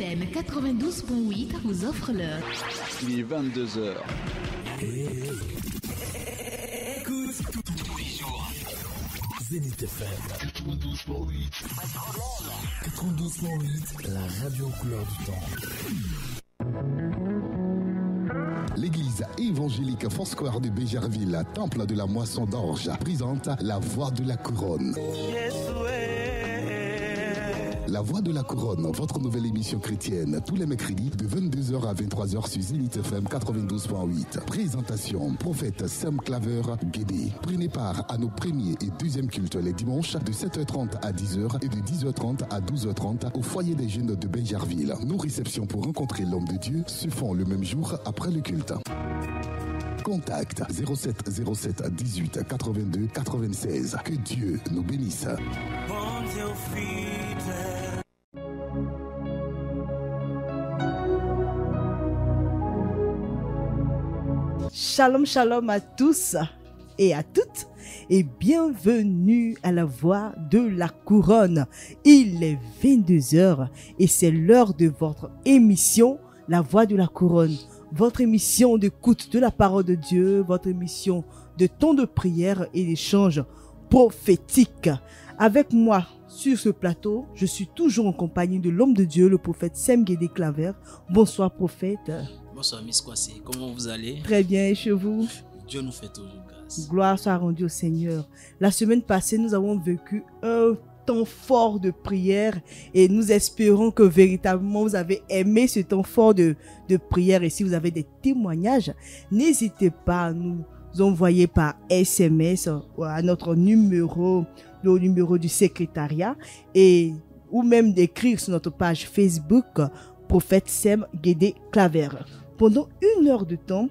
FM 92.8 vous offre l'heure. Il est 22h. Écoute tous les jours. Zénith FM 92.8. 92.8, la radio couleur du temps. L'église évangélique Foursquare de Béjarville, temple de la moisson d'orge, présente la voix de la couronne. La Voix de la Couronne, votre nouvelle émission chrétienne, tous les mercredis de 22h à 23h sur Zénith FM 92.8. Présentation, prophète Sam Claver Guédé. Prenez part à nos premiers et deuxièmes cultes les dimanches de 7h30 à 10h et de 10h30 à 12h30 au foyer des jeunes de Béjarville. Nos réceptions pour rencontrer l'homme de Dieu se font le même jour après le culte. Contact 07 07 18 82 96. Que Dieu nous bénisse. Shalom, shalom à tous et à toutes et bienvenue à la Voix de la Couronne. Il est 22h et c'est l'heure de votre émission La Voix de la Couronne. Votre émission d'écoute de la parole de Dieu, votre émission de temps de prière et d'échange prophétique. Avec moi sur ce plateau, je suis toujours en compagnie de l'homme de Dieu, le prophète Sam Guédé Claver. Bonsoir prophète. Bonsoir Miss Kwasi, comment vous allez? Très bien, et chez vous? Dieu nous fait toujours grâce. Gloire soit rendue au Seigneur. La semaine passée, nous avons vécu un temps fort de prière et nous espérons que véritablement vous avez aimé ce temps fort de prière. Et si vous avez des témoignages, n'hésitez pas à nous envoyer par SMS à notre numéro, le numéro du secrétariat, ou même d'écrire sur notre page Facebook Prophète Sam Guédé Claver. Pendant 1 heure de temps,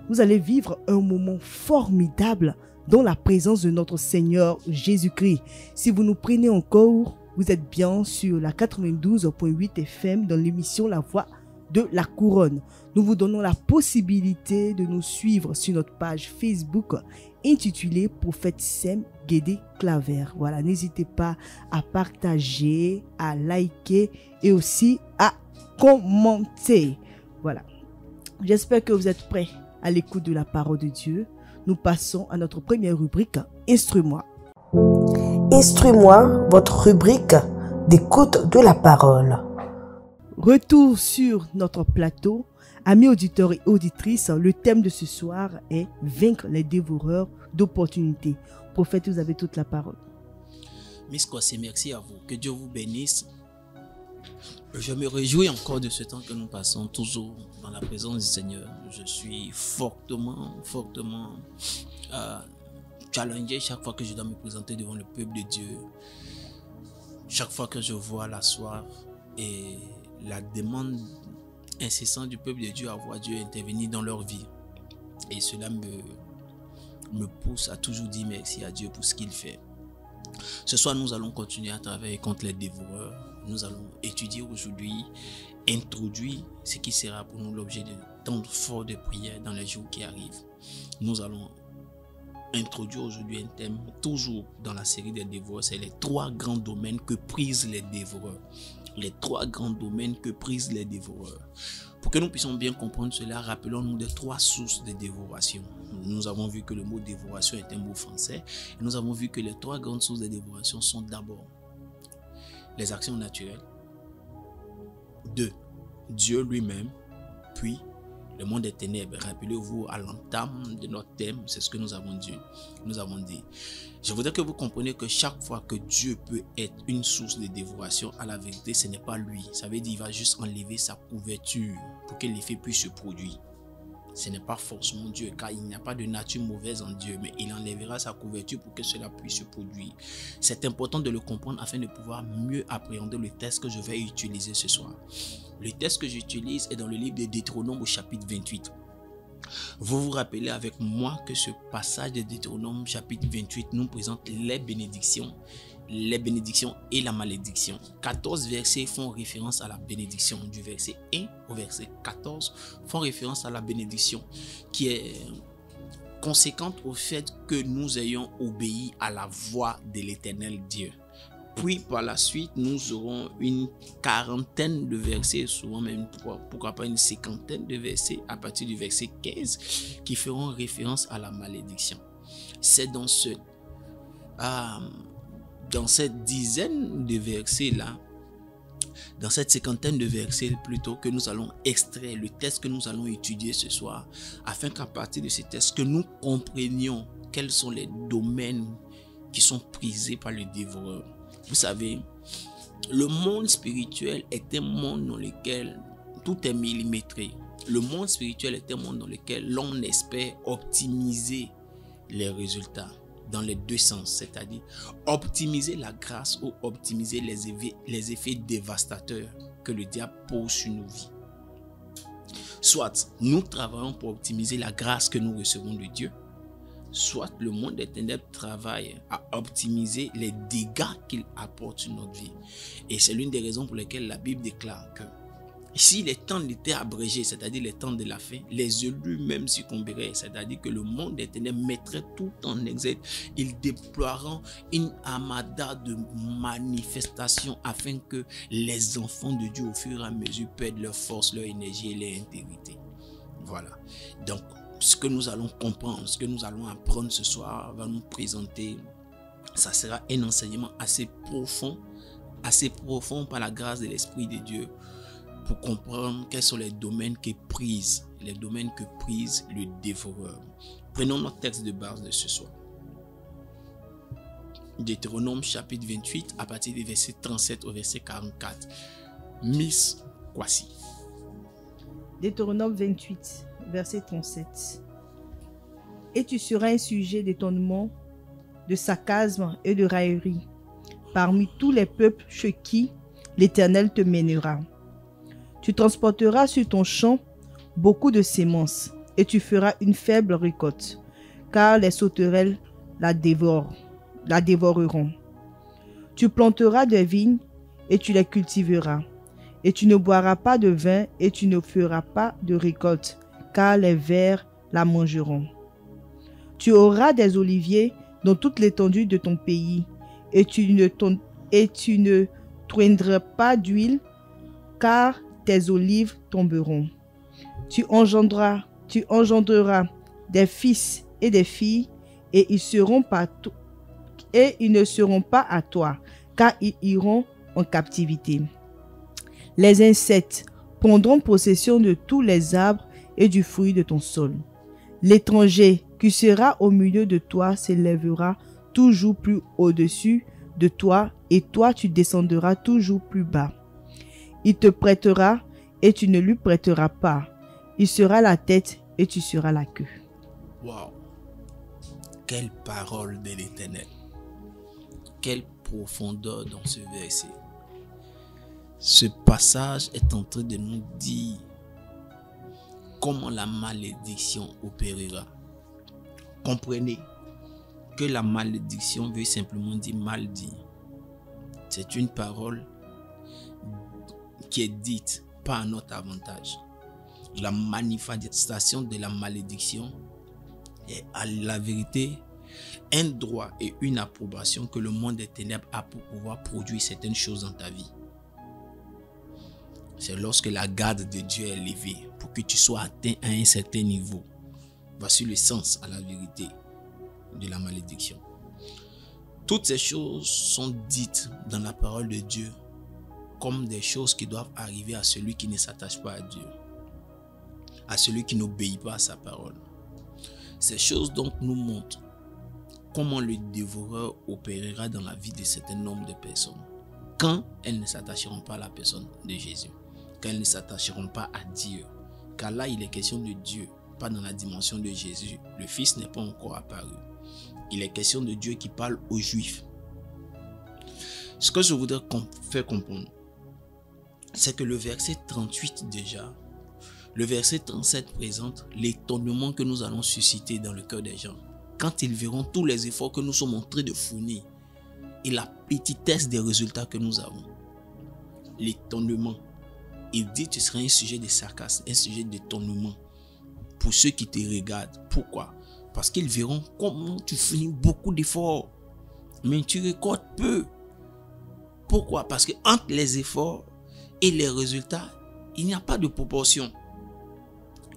vous allez vivre un moment formidable dans la présence de notre Seigneur Jésus-Christ. Si vous nous prenez en cours, vous êtes bien sur la 92.8 FM dans l'émission La Voix de la Couronne. Nous vous donnons la possibilité de nous suivre sur notre page Facebook intitulée Prophète Sam Guédé Claver. Voilà, n'hésitez pas à partager, à liker et aussi à commenter. Voilà. J'espère que vous êtes prêts à l'écoute de la parole de Dieu. Nous passons à notre première rubrique, Instruis-moi. Instruis-moi, votre rubrique d'écoute de la parole. Retour sur notre plateau. Amis auditeurs et auditrices, le thème de ce soir est vaincre les dévoreurs d'opportunités. Prophète, vous avez toute la parole. Miss Kwasi, merci à vous. Que Dieu vous bénisse. Je me réjouis encore de ce temps que nous passons toujours dans la présence du Seigneur. Je suis fortement challengé chaque fois que je dois me présenter devant le peuple de Dieu. Chaque fois que je vois la soif et la demande incessante du peuple de Dieu à voir Dieu intervenir dans leur vie. Et cela me pousse à toujours dire merci à Dieu pour ce qu'il fait. Ce soir, nous allons continuer à travailler contre les dévoreurs. Nous allons étudier aujourd'hui, introduire ce qui sera pour nous l'objet de temps fort de prière dans les jours qui arrivent. Nous allons introduire aujourd'hui un thème toujours dans la série des dévoreurs. C'est les 3 grands domaines que prisent les dévoreurs. Les 3 grands domaines que prisent les dévoreurs. Pour que nous puissions bien comprendre cela, rappelons-nous des 3 sources de dévoration. Nous avons vu que le mot dévoration est un mot français. Et nous avons vu que les 3 grandes sources de dévoration sont d'abord les actions naturelles, 2, Dieu lui-même, puis le monde des ténèbres. Rappelez-vous à l'entame de notre thème, c'est ce que nous avons dit. Je voudrais que vous compreniez que chaque fois que Dieu peut être une source de dévoration, à la vérité, ce n'est pas lui. Ça veut dire qu'il va juste enlever sa couverture pour que l'effet puisse se produire. Ce n'est pas forcément Dieu, car il n'y a pas de nature mauvaise en Dieu, mais il enlèvera sa couverture pour que cela puisse se produire. C'est important de le comprendre afin de pouvoir mieux appréhender le texte que je vais utiliser ce soir. Le texte que j'utilise est dans le livre de Deutéronome au chapitre 28. Vous vous rappelez avec moi que ce passage de Deutéronome chapitre 28 nous présente les bénédictions et la malédiction. 14 versets font référence à la bénédiction. Du verset 1 au verset 14 font référence à la bénédiction qui est conséquente au fait que nous ayons obéi à la voix de l'Éternel Dieu. Puis par la suite, nous aurons une quarantaine de versets, souvent même pourquoi pas une cinquantaine de versets à partir du verset 15 qui feront référence à la malédiction. C'est dans cette dizaine de versets-là, dans cette cinquantaine de versets plutôt, que nous allons extraire le texte que nous allons étudier ce soir, afin qu'à partir de ces textes, que nous comprenions quels sont les domaines qui sont prisés par le dévoreur. Vous savez, le monde spirituel est un monde dans lequel tout est millimétré. Le monde spirituel est un monde dans lequel l'on espère optimiser les résultats dans les deux sens, c'est-à-dire optimiser la grâce ou optimiser les effets dévastateurs que le diable pose sur nos vies. Soit nous travaillons pour optimiser la grâce que nous recevons de Dieu, soit le monde des ténèbres travaille à optimiser les dégâts qu'il apporte sur notre vie. Et c'est l'une des raisons pour lesquelles la Bible déclare que si les temps étaient abrégés, c'est-à-dire les temps de la fin, les élus même succomberaient, c'est-à-dire que le monde des ténèbres mettrait tout en exergue. Ils déploieront une armada de manifestations afin que les enfants de Dieu au fur et à mesure perdent leur force, leur énergie et leur intégrité. Voilà. Donc, ce que nous allons comprendre, ce que nous allons apprendre ce soir va nous présenter, ça sera un enseignement assez profond par la grâce de l'Esprit de Dieu, pour comprendre quels sont les domaines que prise le dévoreur. Prenons notre texte de base de ce soir. Deutéronome chapitre 28 à partir du verset 37 au verset 44. Miss Kwasi. Deutéronome 28, verset 37. Et tu seras un sujet d'étonnement, de sarcasme et de raillerie parmi tous les peuples chez qui l'Éternel te mènera. Tu transporteras sur ton champ beaucoup de semences, et tu feras une faible récolte, car les sauterelles la dévoreront. Tu planteras des vignes, et tu les cultiveras, et tu ne boiras pas de vin, et tu ne feras pas de récolte, car les vers la mangeront. Tu auras des oliviers dans toute l'étendue de ton pays, et tu ne toindras pas d'huile, car tes olives tomberont. Tu engendreras des fils et des filles, et ils ne seront pas à toi, car ils iront en captivité. Les insectes prendront possession de tous les arbres et du fruit de ton sol. L'étranger qui sera au milieu de toi s'élèvera toujours plus au-dessus de toi, et toi tu descendras toujours plus bas. Il te prêtera et tu ne lui prêteras pas. Il sera la tête et tu seras la queue. Waouh! Quelle parole de l'Éternel! Quelle profondeur dans ce verset! Ce passage est en train de nous dire comment la malédiction opérera. Comprenez que la malédiction veut simplement dire mal dit. C'est une parole qui est dite pas à notre avantage. La manifestation de la malédiction est à la vérité un droit et une approbation que le monde des ténèbres a pour pouvoir produire certaines choses dans ta vie. C'est lorsque la garde de Dieu est levée pour que tu sois atteint à un certain niveau. Voici le sens à la vérité de la malédiction. Toutes ces choses sont dites dans la parole de Dieu comme des choses qui doivent arriver à celui qui ne s'attache pas à Dieu, à celui qui n'obéit pas à sa parole. Ces choses donc nous montrent comment le dévoreur opérera dans la vie de certains nombre de personnes quand elles ne s'attacheront pas à la personne de Jésus, quand elles ne s'attacheront pas à Dieu, car là il est question de Dieu, pas dans la dimension de Jésus. Le Fils n'est pas encore apparu. Il est question de Dieu qui parle aux Juifs. Ce que je voudrais faire comprendre, c'est que le verset 38 déjà, le verset 37 présente l'étonnement que nous allons susciter dans le cœur des gens quand ils verront tous les efforts que nous sommes en train de fournir et la petitesse des résultats que nous avons. L'étonnement. Il dit que tu seras un sujet de sarcasme, un sujet d'étonnement pour ceux qui te regardent. Pourquoi? Parce qu'ils verront comment tu fournis beaucoup d'efforts, mais tu récoltes peu. Pourquoi? Parce que entre les efforts et les résultats, il n'y a pas de proportion.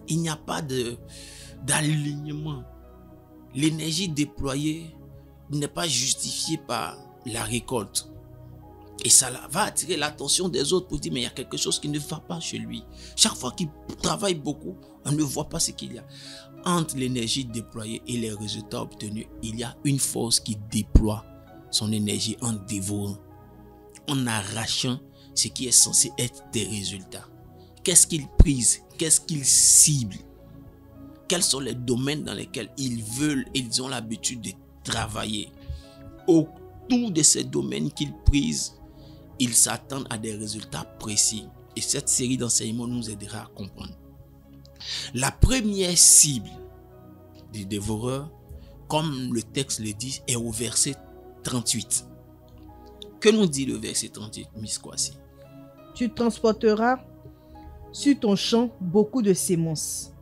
Il n'y a pas d'alignement. L'énergie déployée n'est pas justifiée par la récolte. Et ça va attirer l'attention des autres pour dire, mais il y a quelque chose qui ne va pas chez lui. Chaque fois qu'il travaille beaucoup, on ne voit pas ce qu'il y a. Entre l'énergie déployée et les résultats obtenus, il y a une force qui déploie son énergie en dévorant, en arrachant ce qui est censé être des résultats. Qu'est-ce qu'il prise? Qu'est-ce qu'il cible? Quels sont les domaines dans lesquels ils ont l'habitude de travailler? Autour de ces domaines qu'ils prisent, ils s'attendent à des résultats précis. Et cette série d'enseignements nous aidera à comprendre. La première cible du dévoreur, comme le texte le dit, est au verset 38. Que nous dit le verset 38, Miss Kwasi? Tu transporteras sur ton champ beaucoup de semences,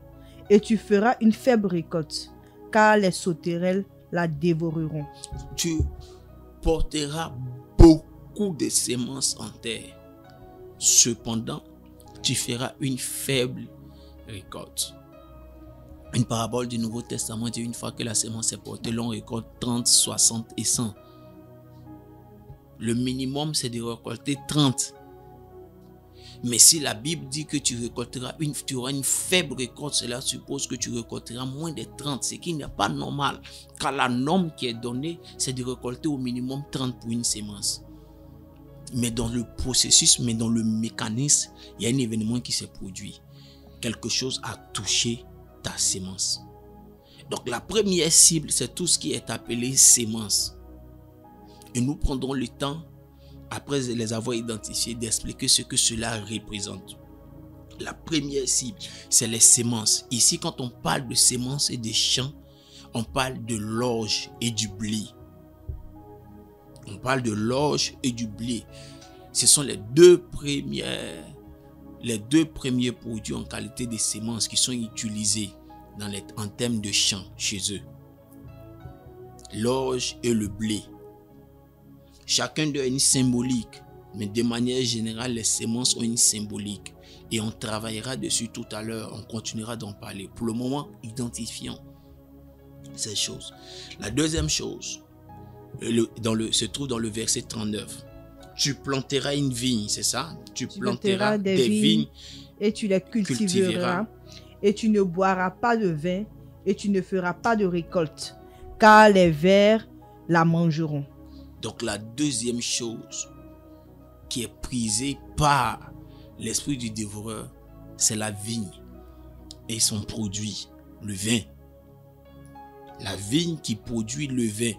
et tu feras une faible récolte, car les sauterelles la dévoreront. Tu porteras beaucoup de semences en terre. Cependant, tu feras une faible récolte. Une parabole du Nouveau Testament dit, une fois que la semence est portée, l'on récolte 30, 60 et 100. Le minimum, c'est de récolter 30. Mais si la Bible dit que tu auras une faible récolte, cela suppose que tu récolteras moins de 30, ce qui n'est pas normal. Car la norme qui est donnée, c'est de récolter au minimum 30 pour une semence. Mais dans le processus, dans le mécanisme, il y a un événement qui s'est produit. Quelque chose a touché ta semence. Donc la première cible, c'est tout ce qui est appelé semence. Et nous prendrons le temps, après les avoir identifiés, d'expliquer ce que cela représente. La première cible, c'est les semences. Ici, quand on parle de semences et de champs, on parle de l'orge et du blé. On parle de l'orge et du blé. Ce sont les deux premiers produits en qualité de semences qui sont utilisés en termes de champs chez eux. L'orge et le blé. Chacun d'eux a une symbolique, mais de manière générale, les semences ont une symbolique. Et on travaillera dessus tout à l'heure, on continuera d'en parler. Pour le moment, identifions ces choses. La deuxième chose, se trouve dans le verset 39. Tu planteras une vigne, c'est ça? Tu planteras des vignes et tu les cultiveras. Et tu ne boiras pas de vin et tu ne feras pas de récolte, car les vers la mangeront. Donc la deuxième chose qui est prisée par l'esprit du dévoreur, c'est la vigne et son produit, le vin. La vigne qui produit le vin.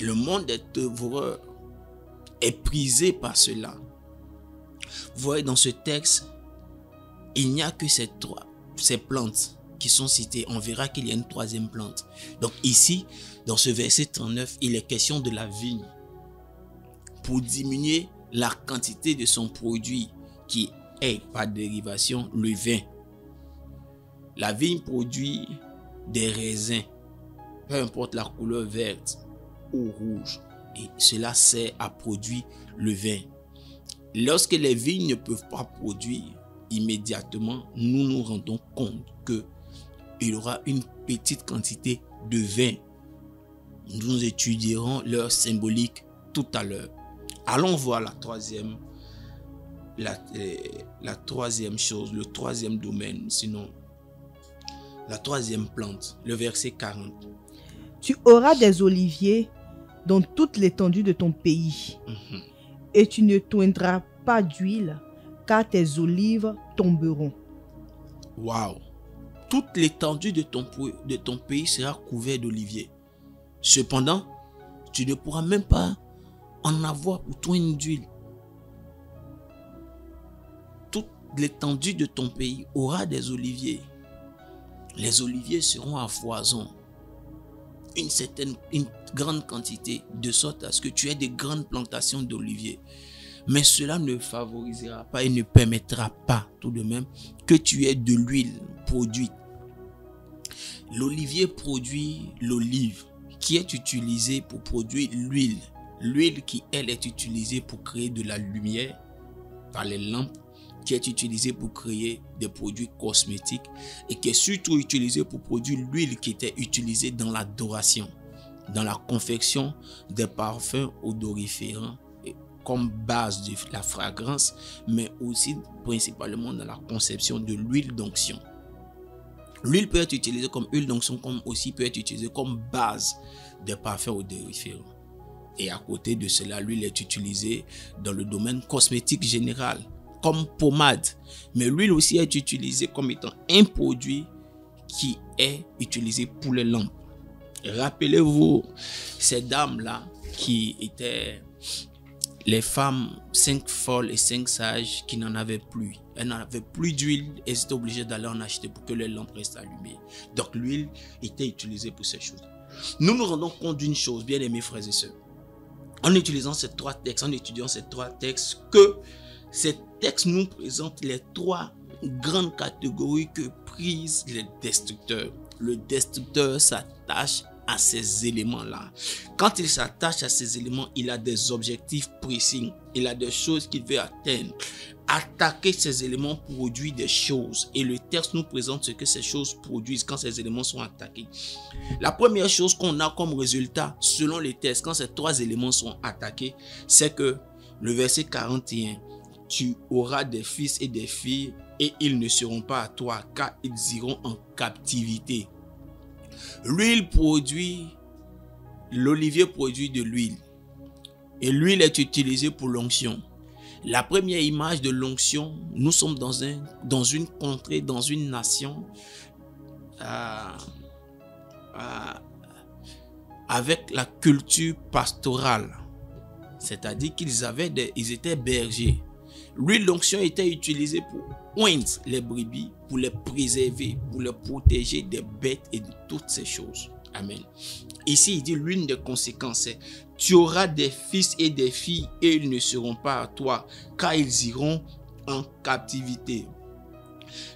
Le monde des dévoreurs est prisé par cela. Vous voyez dans ce texte, il n'y a que ces plantes qui sont citées. On verra qu'il y a une troisième plante. Donc ici, dans ce verset 39, il est question de la vigne. Pour diminuer la quantité de son produit qui est par dérivation le vin. La vigne produit des raisins, peu importe la couleur verte ou rouge. Et cela sert à produire le vin. Lorsque les vignes ne peuvent pas produire, immédiatement, nous nous rendons compte qu'il y aura une petite quantité de vin. Nous étudierons leur symbolique tout à l'heure. Allons voir la troisième chose, le troisième domaine, sinon la troisième plante, le verset 40. Tu auras des oliviers dans toute l'étendue de ton pays, et tu ne toindras pas d'huile, car tes olives tomberont. Waouh! Toute l'étendue de ton pays sera couverte d'oliviers. Cependant, tu ne pourras même pas en avoir pour toindre d'huile. Toute l'étendue de ton pays aura des oliviers. Les oliviers seront à foison. Une grande quantité, de sorte à ce que tu aies des grandes plantations d'oliviers. Mais cela ne favorisera pas et ne permettra pas tout de même que tu aies de l'huile produite. L'olivier produit l'olive qui est utilisée pour produire l'huile L'huile qui, elle, est utilisée pour créer de la lumière par les lampes, qui est utilisée pour créer des produits cosmétiques et qui est surtout utilisée pour produire l'huile qui était utilisée dans l'adoration, dans la confection des parfums odoriférants comme base de la fragrance, mais aussi principalement dans la conception de l'huile d'onction. L'huile peut être utilisée comme huile d'onction, comme aussi peut être utilisée comme base des parfums odoriférants. Et à côté de cela, l'huile est utilisée dans le domaine cosmétique général, comme pommade. Mais l'huile aussi est utilisée comme étant un produit qui est utilisé pour les lampes. Rappelez-vous ces dames-là qui étaient les femmes 5 folles et 5 sages qui n'en avaient plus. Elles n'avaient plus d'huile et elles étaient obligées d'aller en acheter pour que les lampes restent allumées. Donc l'huile était utilisée pour ces choses. Nous nous rendons compte d'une chose, bien aimés frères et sœurs. En utilisant ces 3 textes, en étudiant ces 3 textes, que ces textes nous présentent les 3 grandes catégories que prisent les destructeurs. Le destructeur s'attache à ces éléments-là. Quand il s'attache à ces éléments, il a des objectifs précis. Il a des choses qu'il veut atteindre. Attaquer ces éléments produit des choses. Et le texte nous présente ce que ces choses produisent quand ces éléments sont attaqués. La première chose qu'on a comme résultat, selon les textes, quand ces 3 éléments sont attaqués, c'est que le verset 41, tu auras des fils et des filles et ils ne seront pas à toi car ils iront en captivité. L'huile produit, l'olivier produit de l'huile et l'huile est utilisée pour l'onction. La première image de l'onction, nous sommes dans une contrée, dans une nation avec la culture pastorale, c'est-à-dire qu'ils étaient bergers. L'huile d'onction était utilisée pour oindre les brebis, pour les préserver, pour les protéger des bêtes et de toutes ces choses. Amen. Ici, il dit l'une des conséquences, c'est tu auras des fils et des filles et ils ne seront pas à toi, car ils iront en captivité.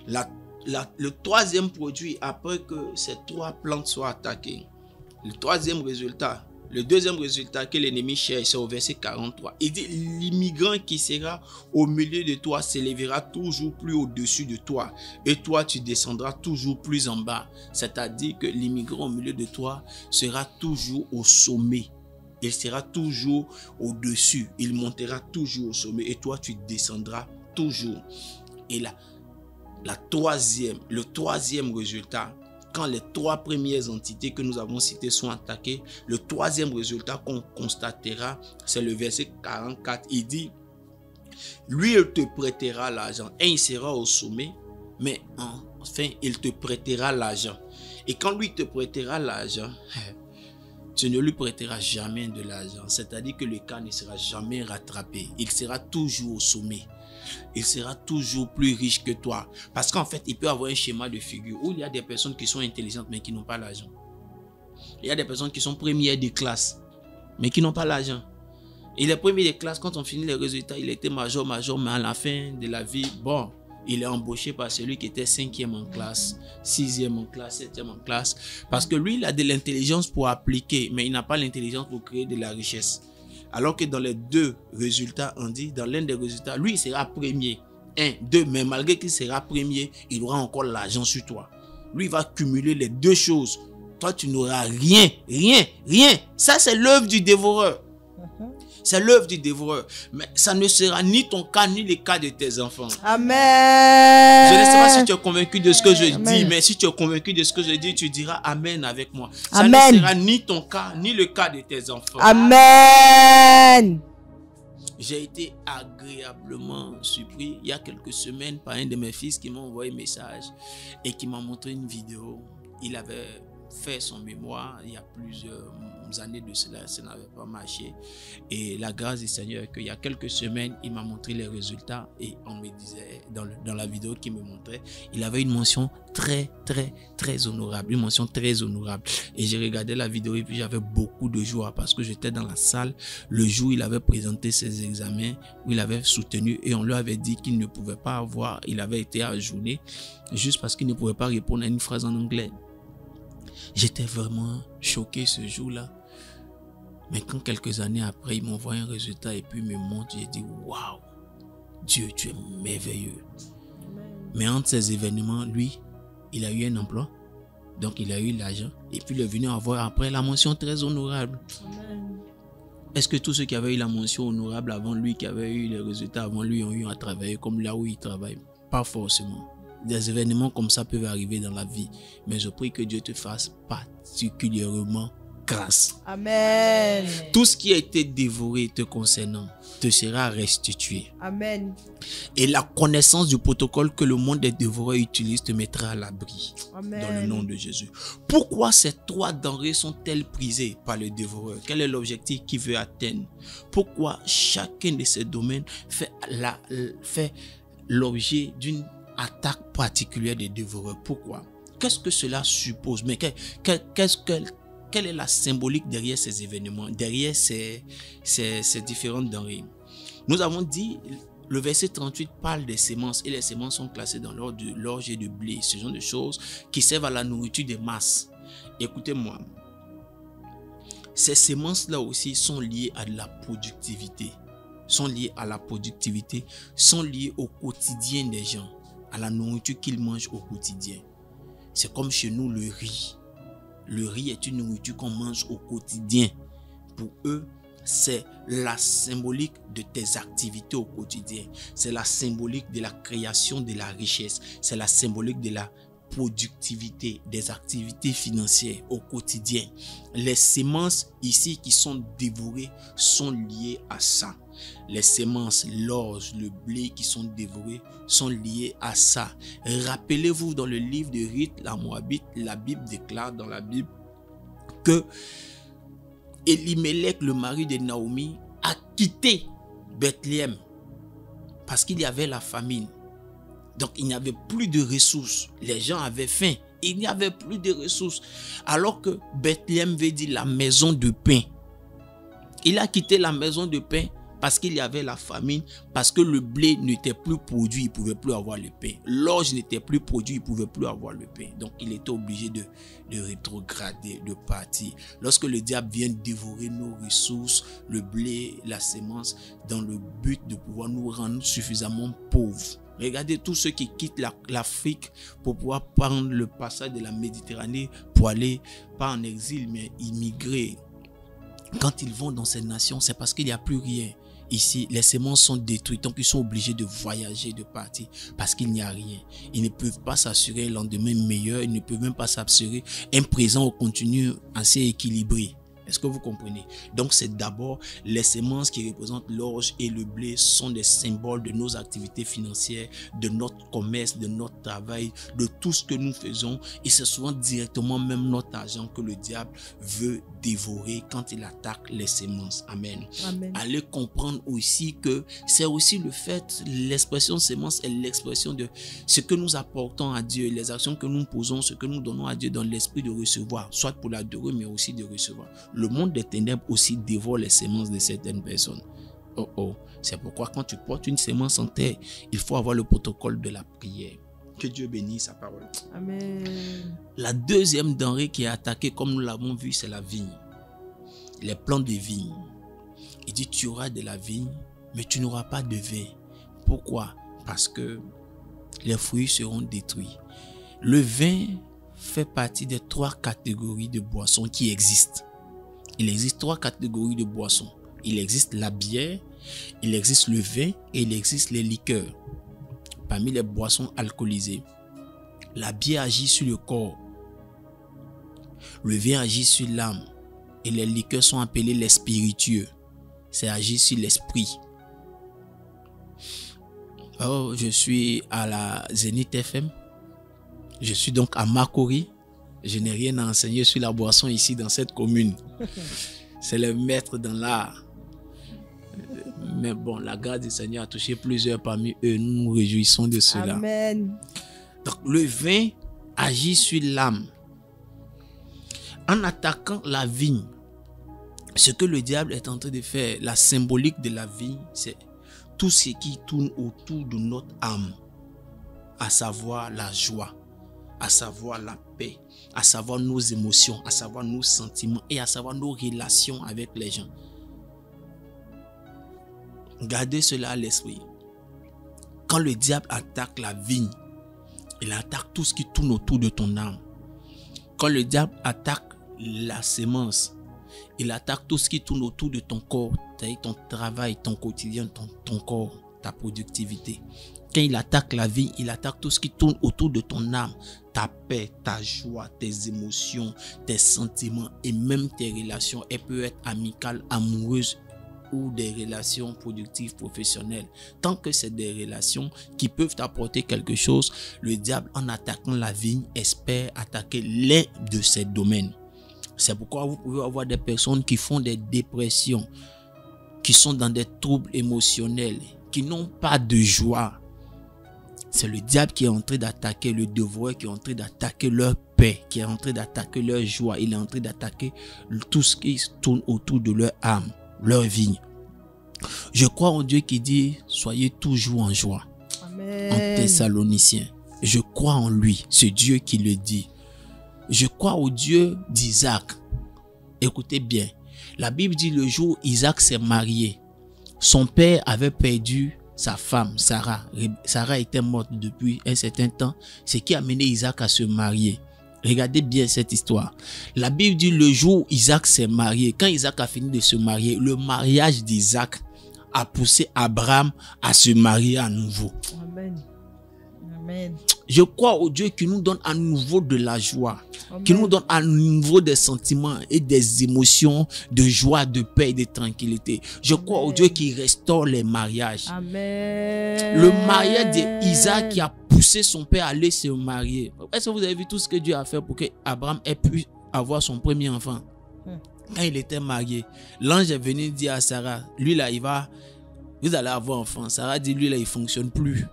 Le troisième produit, après que ces 3 plantes soient attaquées, le deuxième résultat que l'ennemi cherche, c'est au verset 43. Il dit, l'immigrant qui sera au milieu de toi s'élèvera toujours plus au-dessus de toi. Et toi, tu descendras toujours plus en bas. C'est-à-dire que l'immigrant au milieu de toi sera toujours au sommet. Il sera toujours au-dessus. Il montera toujours au sommet. Et toi, tu descendras toujours. Et le troisième résultat, quand les 3 premières entités que nous avons citées sont attaquées, le troisième résultat qu'on constatera, c'est le verset 44. Il dit, lui, il te prêtera l'argent et il sera au sommet, mais enfin, il te prêtera l'argent. Et quand lui te prêtera l'argent, tu ne lui prêteras jamais de l'argent. C'est-à-dire que le cas ne sera jamais rattrapé. Il sera toujours au sommet. Il sera toujours plus riche que toi. Parce qu'en fait, il peut avoir un schéma de figure où il y a des personnes qui sont intelligentes mais qui n'ont pas l'argent. Il y a des personnes qui sont premières de classe mais qui n'ont pas l'argent. Et les premiers de classe, quand on finit les résultats, il était major, mais à la fin de la vie, bon, il est embauché par celui qui était 5e en classe, 6e en classe, 7e en classe. Parce que lui, il a de l'intelligence pour appliquer, mais il n'a pas l'intelligence pour créer de la richesse. Alors que dans les 2 résultats, on dit, dans l'un des résultats, lui, il sera premier. 1, 2, mais malgré qu'il sera premier, il aura encore l'argent sur toi. Lui, il va cumuler les 2 choses. Toi, tu n'auras rien. Ça, c'est l'œuvre du dévoreur. C'est l'œuvre du dévoreur. Mais ça ne sera ni ton cas, ni le cas de tes enfants. Amen. Je ne sais pas si tu es convaincu de ce que je dis, mais si tu es convaincu de ce que je dis, tu diras Amen avec moi. Ça Amen. ne sera ni ton cas, ni le cas de tes enfants. Amen. J'ai été agréablement surpris il y a quelques semaines par un de mes fils qui m'a envoyé un message et qui m'a montré une vidéo. Il avait fait son mémoire il y a plusieurs années de cela, ça n'avait pas marché. Et la grâce du Seigneur, qu'il y a quelques semaines, il m'a montré les résultats et on me disait, dans la vidéo qu'il me montrait, il avait une mention très honorable, une mention très honorable. Et j'ai regardé la vidéo et puis j'avais beaucoup de joie parce que j'étais dans la salle le jour où il avait présenté ses examens, où il avait soutenu et on lui avait dit qu'il ne pouvait pas avoir, il avait été ajourné juste parce qu'il ne pouvait pas répondre à une phrase en anglais. J'étais vraiment choqué ce jour-là. Mais quand quelques années après, il m'envoie un résultat et puis il me montre, j'ai dit, waouh, Dieu, tu es merveilleux. Mais entre ces événements, lui, il a eu un emploi. Donc, il a eu l'argent. Et puis, il est venu avoir après la mention très honorable. Amen. Est-ce que tous ceux qui avaient eu la mention honorable avant lui, qui avaient eu les résultats avant lui, ont eu à travailler comme là où il travaille? Pas forcément. Des événements comme ça peuvent arriver dans la vie. Mais je prie que Dieu te fasse particulièrement grâce. Amen. Tout ce qui a été dévoré te concernant te sera restitué. Amen. Et la connaissance du protocole que le monde des dévoreurs utilise te mettra à l'abri. Amen. Dans le nom de Jésus. Pourquoi ces 3 denrées sont-elles prisées par le dévoreur? Quel est l'objectif qu'il veut atteindre? Pourquoi chacun de ces domaines fait l'objet d'une attaque particulière des dévoreurs? Pourquoi? Qu'est-ce que cela suppose? Mais quelle est la symbolique derrière ces événements, derrière ces différentes denrées? Nous avons dit, le verset 38 parle des semences et les semences sont classées dans l'ordre de l'orge et de blé. Ce sont des choses qui servent à la nourriture des masses. Écoutez-moi, ces semences-là aussi sont liées à de la productivité, sont liées à la productivité, sont liées au quotidien des gens, à la nourriture qu'ils mangent au quotidien. C'est comme chez nous le riz. Le riz est une nourriture qu'on mange au quotidien. Pour eux, c'est la symbolique de tes activités au quotidien. C'est la symbolique de la création de la richesse. C'est la symbolique de la productivité, des activités financières au quotidien. Les semences ici qui sont dévorées sont liées à ça. Les semences, l'orge, le blé qui sont dévorés sont liés à ça. Rappelez-vous, dans le livre de Ruth, la Moabite, la Bible déclare dans la Bible que Elimelech, le mari de Naomi, a quitté Bethléem parce qu'il y avait la famine. Donc il n'y avait plus de ressources. Les gens avaient faim. Il n'y avait plus de ressources. Alors que Bethléem veut dire la maison de pain. Il a quitté la maison de pain parce qu'il y avait la famine, parce que le blé n'était plus produit, il ne pouvait plus avoir le pain. L'orge n'était plus produit, il ne pouvait plus avoir le pain. Donc il était obligé de rétrograder, de partir. Lorsque le diable vient dévorer nos ressources, le blé, la semence, dans le but de pouvoir nous rendre suffisamment pauvres. Regardez tous ceux qui quittent l'Afrique pour pouvoir prendre le passage de la Méditerranée pour aller, pas en exil, mais immigrer. Quand ils vont dans ces nations, c'est parce qu'il n'y a plus rien. Ici, les semences sont détruites, donc ils sont obligés de voyager, de partir, parce qu'il n'y a rien. Ils ne peuvent pas s'assurer un lendemain meilleur, ils ne peuvent même pas s'assurer un présent au continu assez équilibré. Est-ce que vous comprenez? Donc c'est d'abord les semences qui représentent l'orge et le blé sont des symboles de nos activités financières, de notre commerce, de notre travail, de tout ce que nous faisons. Et c'est souvent directement même notre argent que le diable veut dévorer quand il attaque les semences. Amen. Amen. Allez comprendre aussi que c'est aussi le fait, l'expression semence est l'expression de ce que nous apportons à Dieu, les actions que nous posons, ce que nous donnons à Dieu dans l'esprit de recevoir, soit pour l'adorer mais aussi de recevoir. Le monde des ténèbres aussi dévore les semences de certaines personnes. C'est pourquoi quand tu portes une semence en terre, il faut avoir le protocole de la prière. Que Dieu bénisse sa parole. Amen. La deuxième denrée qui est attaquée, comme nous l'avons vu, c'est la vigne. Les plants de vigne. Il dit, tu auras de la vigne, mais tu n'auras pas de vin. Pourquoi? Parce que les fruits seront détruits. Le vin fait partie des 3 catégories de boissons qui existent. Il existe 3 catégories de boissons. Il existe la bière, il existe le vin et il existe les liqueurs. Parmi les boissons alcoolisées, la bière agit sur le corps, le vin agit sur l'âme et les liqueurs sont appelées les spiritueux. C'est agir sur l'esprit. Je suis à la Zénith FM. Je suis donc à Makori. Je n'ai rien à enseigner sur la boisson ici dans cette commune. C'est le maître dans l'art. Mais bon, la grâce du Seigneur a touché plusieurs parmi eux. Nous nous réjouissons de cela. Amen. Donc le vin agit sur l'âme. En attaquant la vigne, ce que le diable est en train de faire, la symbolique de la vigne, c'est tout ce qui tourne autour de notre âme, à savoir la joie, à savoir la paix, à savoir nos émotions, à savoir nos sentiments et à savoir nos relations avec les gens. Gardez cela à l'esprit. Quand le diable attaque la vigne, il attaque tout ce qui tourne autour de ton âme. Quand le diable attaque la sémence, il attaque tout ce qui tourne autour de ton corps, ton travail, ton quotidien, ton corps, ta productivité. Quand il attaque la vie, il attaque tout ce qui tourne autour de ton âme, ta paix, ta joie, tes émotions, tes sentiments et même tes relations. Elles peuvent être amicales, amoureuses ou des relations productives, professionnelles. Tant que c'est des relations qui peuvent t'apporter quelque chose, le diable, en attaquant la vigne, espère attaquer l'un de ces domaines. C'est pourquoi vous pouvez avoir des personnes qui font des dépressions, qui sont dans des troubles émotionnels, qui n'ont pas de joie. C'est le diable qui est en train d'attaquer le devoir, qui est en train d'attaquer leur paix, qui est en train d'attaquer leur joie. Il est en train d'attaquer tout ce qui tourne autour de leur âme, leur vie. Je crois en Dieu qui dit « Soyez toujours en joie ». En Thessaloniciens. Je crois en lui, ce Dieu qui le dit. Je crois au Dieu d'Isaac. Écoutez bien. La Bible dit le jour où Isaac s'est marié, son père avait perdu sa femme, Sarah. Sarah était morte depuis un certain temps. Ce qui a amené Isaac à se marier. Regardez bien cette histoire. La Bible dit le jour où Isaac s'est marié, quand Isaac a fini de se marier, le mariage d'Isaac a poussé Abraham à se marier à nouveau. Amen. Amen. Je crois au Dieu qui nous donne à nouveau de la joie, Amen. qui nous donne à nouveau des sentiments et des émotions de joie, de paix et de tranquillité. Je crois au Dieu qui restaure les mariages. Amen. Le mariage d'Isaac qui a poussé son père à aller se marier. Est-ce que vous avez vu tout ce que Dieu a fait pour que Abraham ait pu avoir son premier enfant? Quand il était marié, l'ange est venu dire à Sarah, lui là, vous allez avoir un enfant. Sarah dit, lui là, il ne fonctionne plus.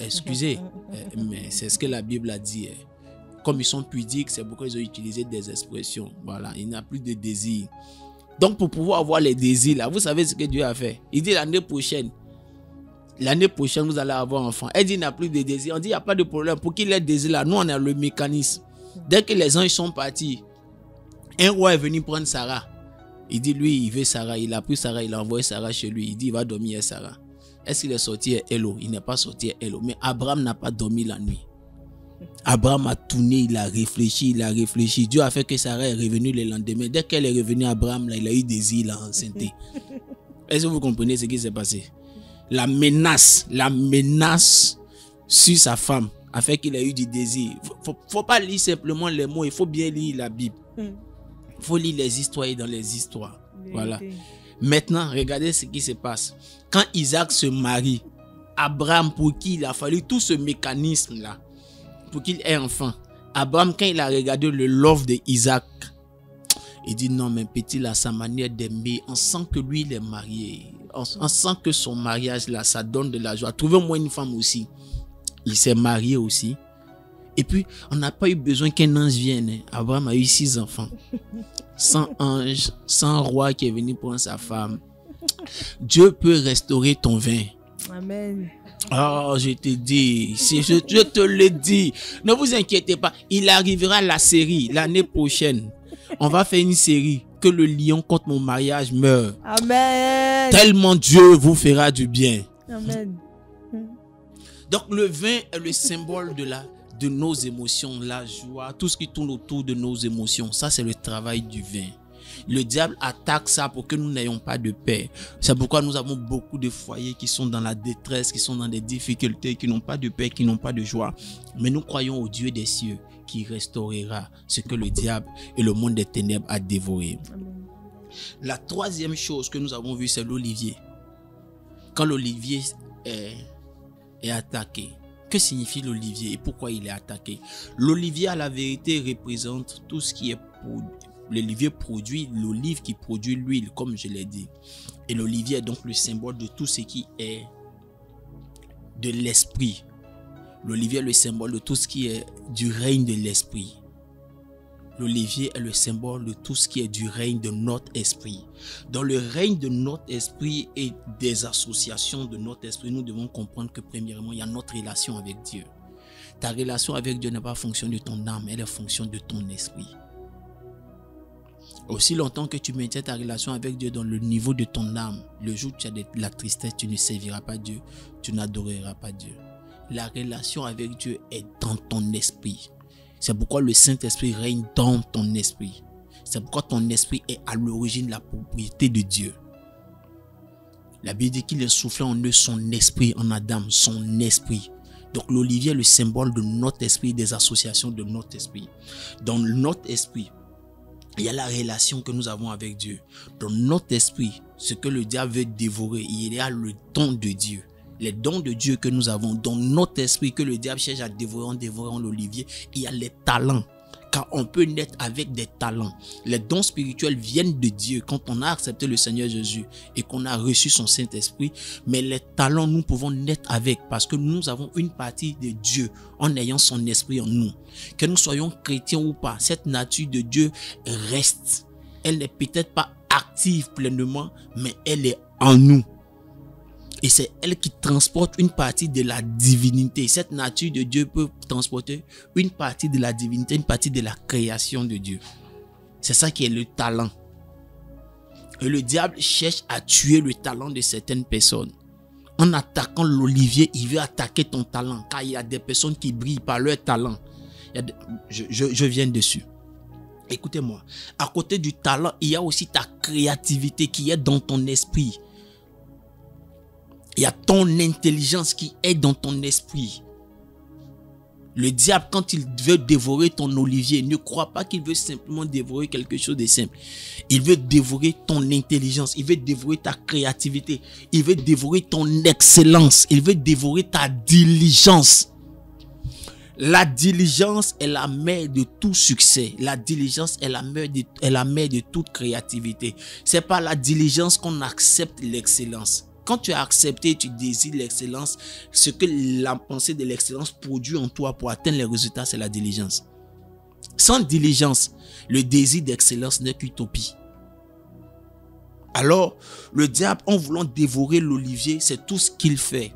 Excusez, mais c'est ce que la Bible a dit. Comme ils sont pudiques, c'est pourquoi ils ont utilisé des expressions. Voilà, il n'a plus de désir. Donc pour pouvoir avoir les désirs là, vous savez ce que Dieu a fait? Il dit l'année prochaine, vous allez avoir un enfant. Elle dit il n'a plus de désir. On dit il n'y a pas de problème. Pour qu'il ait désir là, nous on a le mécanisme. Dès que les anges sont partis, un roi est venu prendre Sarah. Il dit lui il veut Sarah. Il a pris Sarah, il a envoyé Sarah chez lui. Il dit il va dormir avec Sarah. Est-ce qu'il est sorti à Hello? Il n'est pas sorti à Hello. Mais Abraham n'a pas dormi la nuit. Abraham a tourné, il a réfléchi. Dieu a fait que Sarah est revenue le lendemain. Dès qu'elle est revenue, Abraham, là, il a eu désir, il a enceinté. Est-ce que vous comprenez ce qui s'est passé? La menace sur sa femme a fait qu'il a eu du désir. Faut pas lire simplement les mots, il faut bien lire la Bible. Il faut lire les histoires et dans les histoires. Voilà. Maintenant, regardez ce qui se passe. Quand Isaac se marie, Abraham, pour qui il a fallu tout ce mécanisme-là, pour qu'il ait enfant, Abraham, quand il a regardé le love de Isaac, il dit non, mais petit, là, sa manière d'aimer, on sent que lui, il est marié. On sent que son mariage, là, ça donne de la joie. Trouvez-moi une femme aussi. Il s'est marié aussi. Et puis, on n'a pas eu besoin qu'un ange vienne. Abraham a eu 6 enfants. Sans ange, sans roi qui est venu prendre sa femme. Dieu peut restaurer ton vin. Amen. Oh, je te dis, si je te le dis, ne vous inquiétez pas. Il arrivera la série l'année prochaine. On va faire une série que le lion contre mon mariage meurt. Amen. Tellement Dieu vous fera du bien. Amen. Donc le vin est le symbole de nos émotions, la joie, tout ce qui tourne autour de nos émotions. Ça, c'est le travail du vin. Le diable attaque ça pour que nous n'ayons pas de paix. C'est pourquoi nous avons beaucoup de foyers qui sont dans la détresse, qui sont dans des difficultés, qui n'ont pas de paix, qui n'ont pas de joie. Mais nous croyons au Dieu des cieux qui restaurera ce que le diable et le monde des ténèbres a dévoré. Amen. La troisième chose que nous avons vue, c'est l'olivier. Quand l'olivier est attaqué, que signifie l'olivier et pourquoi il est attaqué? L'olivier, à la vérité, représente tout ce qui est l'olivier produit, l'olive qui produit l'huile, comme je l'ai dit. Et l'olivier est donc le symbole de tout ce qui est de l'esprit. L'olivier est le symbole de tout ce qui est du règne de l'esprit. L'olivier est le symbole de tout ce qui est du règne de notre esprit. Dans le règne de notre esprit et des associations de notre esprit, nous devons comprendre que premièrement, il y a notre relation avec Dieu. Ta relation avec Dieu n'est pas fonction de ton âme, elle est fonction de ton esprit. Aussi longtemps que tu maintiens ta relation avec Dieu dans le niveau de ton âme, le jour où tu as de la tristesse, tu ne serviras pas Dieu, tu n'adoreras pas Dieu. La relation avec Dieu est dans ton esprit. C'est pourquoi le Saint-Esprit règne dans ton esprit. C'est pourquoi ton esprit est à l'origine de la propriété de Dieu. La Bible dit qu'il insouffla en eux son esprit, en Adam, son esprit. Donc l'olivier est le symbole de notre esprit, des associations de notre esprit. Dans notre esprit, il y a la relation que nous avons avec Dieu. Dans notre esprit, ce que le diable veut dévorer, il y a le don de Dieu. Les dons de Dieu que nous avons dans notre esprit, que le diable cherche à dévorer en dévorant l'olivier, il y a les talents. Car on peut naître avec des talents. Les dons spirituels viennent de Dieu quand on a accepté le Seigneur Jésus et qu'on a reçu son Saint-Esprit. Mais les talents, nous pouvons naître avec parce que nous avons une partie de Dieu en ayant son esprit en nous. Que nous soyons chrétiens ou pas, cette nature de Dieu reste. Elle n'est peut-être pas active pleinement, mais elle est en nous. Et c'est elle qui transporte une partie de la divinité. Cette nature de Dieu peut transporter une partie de la divinité, une partie de la création de Dieu. C'est ça qui est le talent. Et le diable cherche à tuer le talent de certaines personnes. En attaquant l'olivier, il veut attaquer ton talent. Car il y a des personnes qui brillent par leur talent. Je viens dessus. Écoutez-moi. À côté du talent, il y a aussi ta créativité qui est dans ton esprit. Il y a ton intelligence qui est dans ton esprit. Le diable, quand il veut dévorer ton olivier, ne crois pas qu'il veut simplement dévorer quelque chose de simple. Il veut dévorer ton intelligence. Il veut dévorer ta créativité. Il veut dévorer ton excellence. Il veut dévorer ta diligence. La diligence est la mère de tout succès. La diligence est la mère de toute créativité. C'est par la diligence qu'on accepte l'excellence. Quand tu as accepté, tu désires l'excellence, ce que la pensée de l'excellence produit en toi pour atteindre les résultats, c'est la diligence. Sans diligence, le désir d'excellence n'est qu'utopie. Alors, le diable, en voulant dévorer l'olivier, c'est tout ce qu'il fait.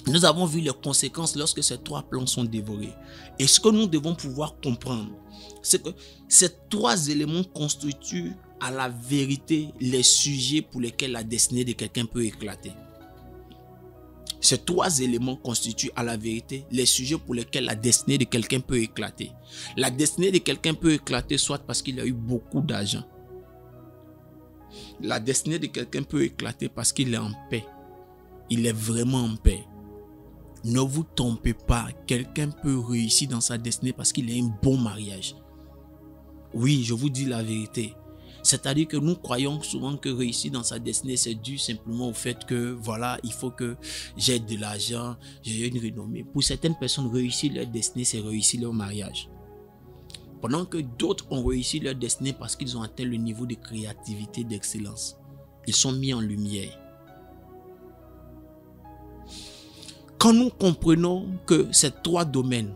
Nous avons vu les conséquences lorsque ces trois plants sont dévorés. Et ce que nous devons pouvoir comprendre, c'est que ces trois éléments constituent à la vérité les sujets pour lesquels la destinée de quelqu'un peut éclater. Ces trois éléments constituent à la vérité les sujets pour lesquels la destinée de quelqu'un peut éclater. La destinée de quelqu'un peut éclater soit parce qu'il a eu beaucoup d'argent. La destinée de quelqu'un peut éclater parce qu'il est en paix. Il est vraiment en paix. Ne vous trompez pas, quelqu'un peut réussir dans sa destinée parce qu'il a un bon mariage. Oui, je vous dis la vérité. C'est-à-dire que nous croyons souvent que réussir dans sa destinée, c'est dû simplement au fait que, voilà, il faut que j'ai de l'argent, j'ai une renommée. Pour certaines personnes, réussir leur destinée, c'est réussir leur mariage. Pendant que d'autres ont réussi leur destinée parce qu'ils ont atteint le niveau de créativité, d'excellence. Ils sont mis en lumière. Quand nous comprenons que ces trois domaines